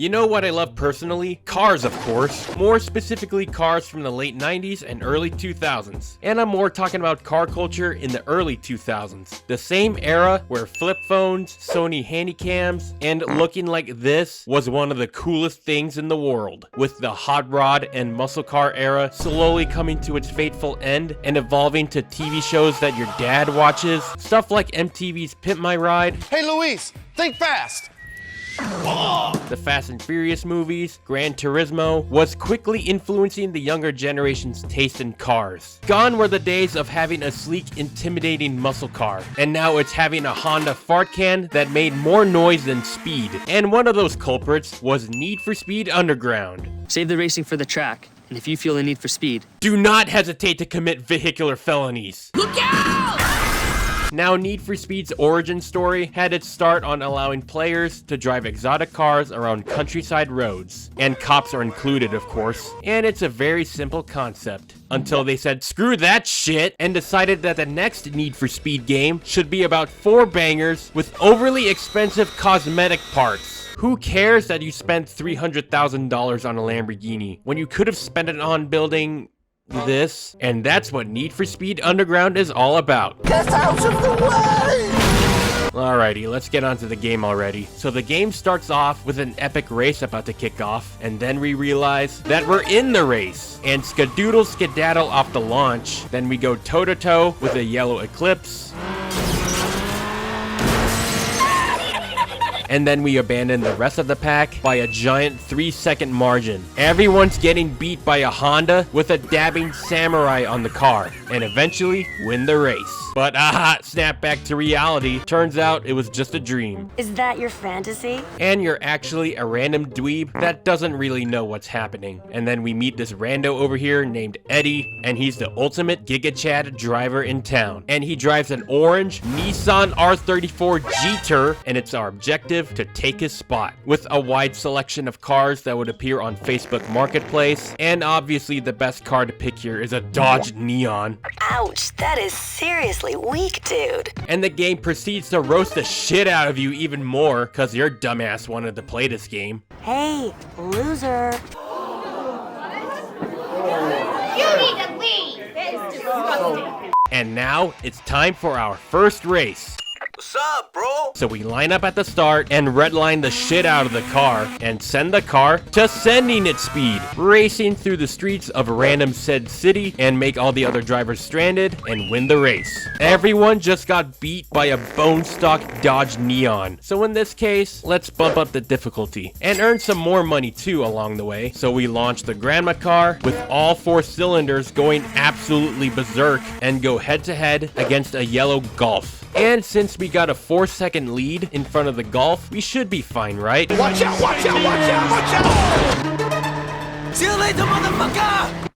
You know what I love personally? Cars, of course. More specifically, cars from the late 90s and early 2000s. And I'm more talking about car culture in the early 2000s. The same era where flip phones, Sony handycams, and looking like this was one of the coolest things in the world. With the hot rod and muscle car era slowly coming to its fateful end and evolving to TV shows that your dad watches. Stuff like MTV's Pimp My Ride. Hey Luis, think fast! The Fast and Furious movies, Gran Turismo, was quickly influencing the younger generation's taste in cars. Gone were the days of having a sleek, intimidating muscle car, and now it's having a Honda fart can that made more noise than speed. And one of those culprits was Need for Speed Underground. Save the racing for the track, and if you feel the need for speed, do not hesitate to commit vehicular felonies. look out! Now, Need for Speed's origin story had its start on allowing players to drive exotic cars around countryside roads. And cops are included, of course. And it's a very simple concept. Until they said, screw that shit, and decided that the next Need for Speed game should be about 4 bangers with overly expensive cosmetic parts. Who cares that you spent $300,000 on a Lamborghini when you could have spent it on building this? And that's what Need for Speed Underground is all about. Get out of the way! Alrighty, let's get onto the game already. So the game starts off with an epic race about to kick off, and then we realize that we're in the race, and skadoodle skedaddle off the launch. Then we go toe-to-toe with a yellow Eclipse. And then we abandon the rest of the pack by a giant 3-second margin. Everyone's getting beat by a Honda with a dabbing samurai on the car, and eventually win the race. But snap back to reality. Turns out it was just a dream. Is that your fantasy? And you're actually a random dweeb that doesn't really know what's happening. And then we meet this rando over here named Eddie, and he's the ultimate Giga Chad driver in town. And he drives an orange Nissan R34 G-Tur, and it's our objective to take his spot. With a wide selection of cars that would appear on Facebook Marketplace, and obviously the best car to pick here is a Dodge Neon. Ouch, that is seriously weak, dude. And the game proceeds to roast the shit out of you even more, cause your dumbass wanted to play this game. Hey, loser. You need to leave! That is disgusting. And now, it's time for our first race. What's up, bro? So we line up at the start and redline the shit out of the car and send the car to sending its speed, racing through the streets of random said city and make all the other drivers stranded and win the race. Everyone just got beat by a bone stock Dodge Neon. So in this case, let's bump up the difficulty and earn some more money too along the way. So we launch the grandma car with all 4 cylinders going absolutely berserk and go head to head against a yellow Golf. And since we got a 4-second lead in front of the Golf, we should be fine, right? Watch out, watch out, watch out, watch out! See you later, motherfucker!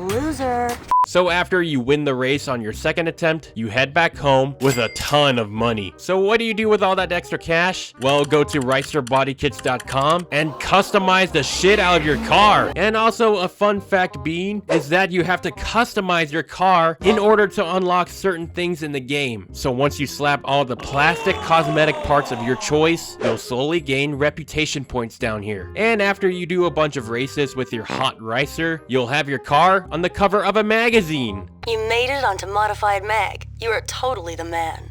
Loser. So after you win the race on your second attempt, you head back home with a ton of money. So what do you do with all that extra cash? Well, go to ReisterBodyKits.com and customize the shit out of your car. And also a fun fact being is that you have to customize your car in order to unlock certain things in the game. So once you slap all the plastic cosmetic parts of your choice, you'll slowly gain reputation points down here. And after you do a bunch of races with your hot Ricer, you'll have your car on the cover of a magazine. You made it onto Modified Mag. You are totally the man.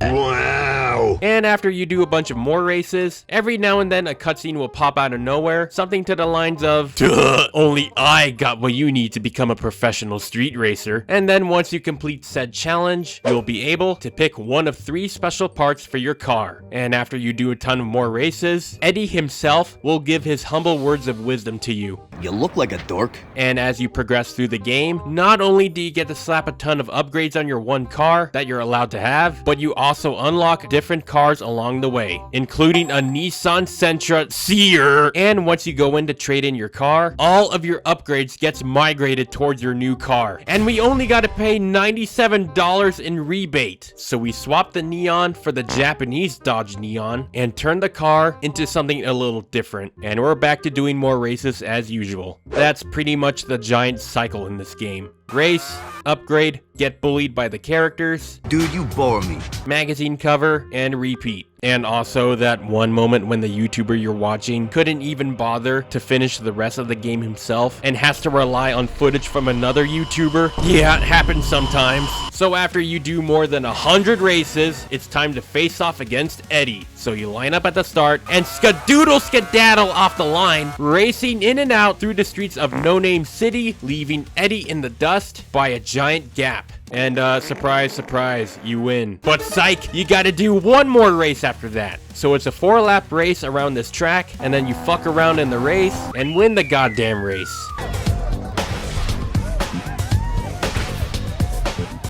Wow! And after you do a bunch of more races, every now and then a cutscene will pop out of nowhere, something to the lines of, duh, only I got what you need to become a professional street racer. And then once you complete said challenge, you'll be able to pick one of 3 special parts for your car. And after you do a ton of more races, Eddie himself will give his humble words of wisdom to you. You look like a dork. And as you progress through the game, not only do you get to slap a ton of upgrades on your one car that you're allowed to have, but you also unlock different cars along the way, including a Nissan Sentra Seer. And once you go in to trade in your car, all of your upgrades gets migrated towards your new car. And we only got to pay $97 in rebate. So we swapped the Neon for the Japanese Dodge Neon and turned the car into something a little different. And we're back to doing more races as usual. That's pretty much the giant cycle in this game. Race, upgrade, get bullied by the characters, Dude, you bore me. magazine cover, and repeat. And also that one moment when the YouTuber you're watching couldn't even bother to finish the rest of the game himself and has to rely on footage from another YouTuber. Yeah, it happens sometimes. So after you do more than 100 races, it's time to face off against Eddie. So you line up at the start and skadoodle skedaddle off the line, racing in and out through the streets of No Name City, leaving Eddie in the dust by a giant gap. And surprise, surprise, you win. But psych, you gotta do one more race after that. So it's a 4-lap race around this track, and then you fuck around in the race and win the goddamn race.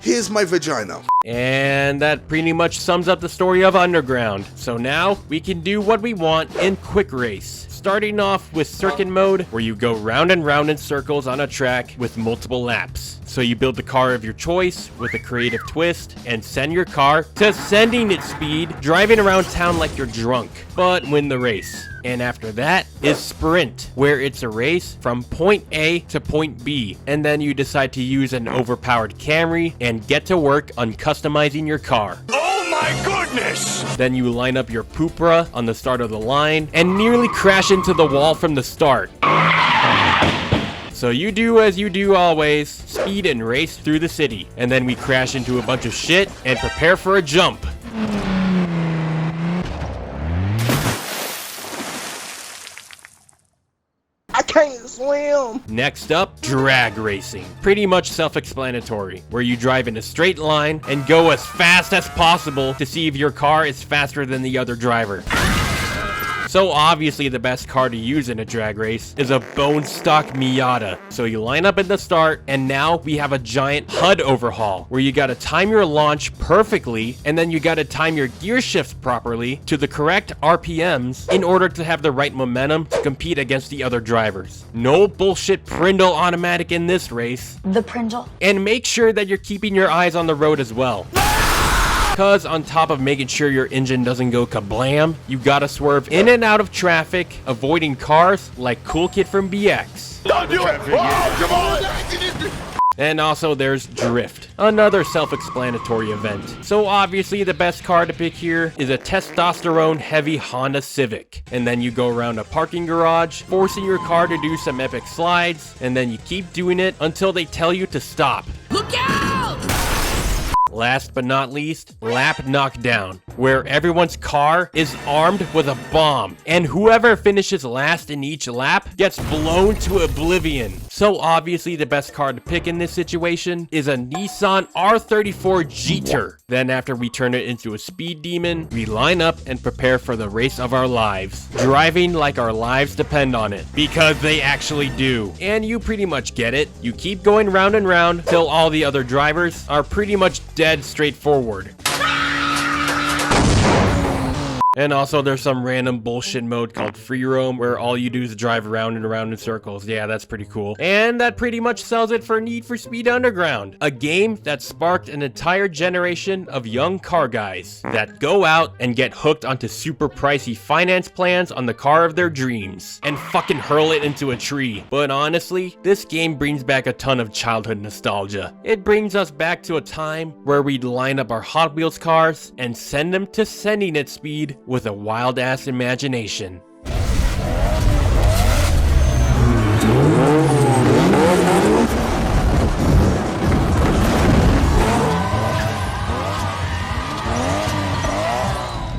Here's my vagina. And that pretty much sums up the story of Underground. So now we can do what we want in Quick Race. Starting off with circuit mode, where you go round and round in circles on a track with multiple laps. So you build the car of your choice with a creative twist and send your car to sending its speed, driving around town like you're drunk, but win the race. And after that is Sprint, where it's a race from point A to point B, and then you decide to use an overpowered Camry and get to work on customizing your car. Oh my goodness! Then you line up your Poopra on the start of the line and nearly crash into the wall from the start. So you do as you do always, speed and race through the city, and then we crash into a bunch of shit and prepare for a jump. I can't swim. Next up, drag racing. Pretty much self-explanatory, where you drive in a straight line and go as fast as possible to see if your car is faster than the other driver. So obviously the best car to use in a drag race is a bone stock Miata. So you line up at the start, and now we have a giant HUD overhaul where you gotta time your launch perfectly, and then you gotta time your gear shifts properly to the correct RPMs in order to have the right momentum to compete against the other drivers. No bullshit Prindle automatic in this race. The Prindle. And make sure that you're keeping your eyes on the road as well. Cause on top of making sure your engine doesn't go kablam, you gotta swerve in and out of traffic, avoiding cars like Cool Kid from BX. Don't do it! Oh, come on! And also there's Drift, another self-explanatory event. So obviously the best car to pick here is a testosterone heavy Honda Civic. And then you go around a parking garage, forcing your car to do some epic slides, and then you keep doing it until they tell you to stop. Look out! Last but not least, lap knockdown, where everyone's car is armed with a bomb, and whoever finishes last in each lap gets blown to oblivion. So obviously the best car to pick in this situation is a Nissan R34 Jeter. Then after we turn it into a speed demon, we line up and prepare for the race of our lives, driving like our lives depend on it, because they actually do. And you pretty much get it. You keep going round and round till all the other drivers are pretty much dead straightforward. And also there's some random bullshit mode called VROOM where all you do is drive around and around in circles. Yeah, that's pretty cool. And that pretty much sells it for Need for Speed Underground, a game that sparked an entire generation of young car guys that go out and get hooked onto super pricey finance plans on the car of their dreams and fucking hurl it into a tree. But honestly, this game brings back a ton of childhood nostalgia. It brings us back to a time where we'd line up our Hot Wheels cars and send them to sending at speed with a wild-ass imagination.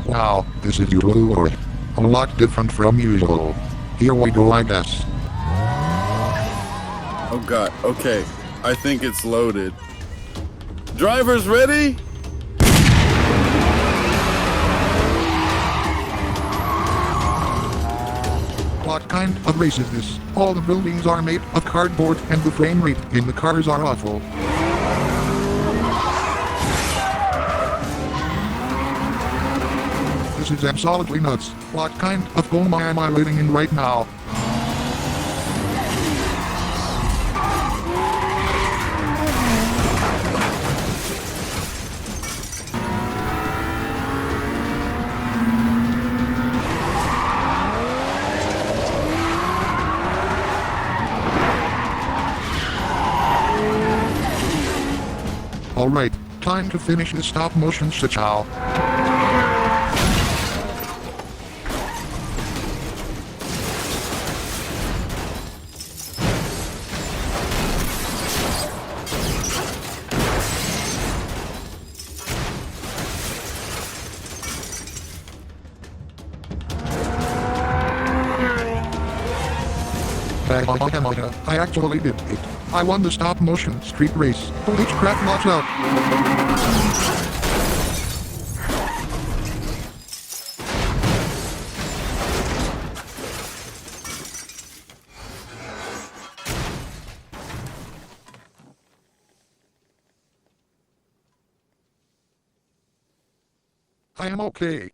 Wow, this is usual. A lot different from usual. Here we go, I guess. Oh god, okay. I think it's loaded. Drivers ready? What kind of race is this? All the buildings are made of cardboard and the frame rate in the cars are awful. This is absolutely nuts. What kind of coma am I living in right now? Alright, time to finish the stop motion, Chow. I actually did it. I won the stop motion street race. Holy crap, watch out. I am okay.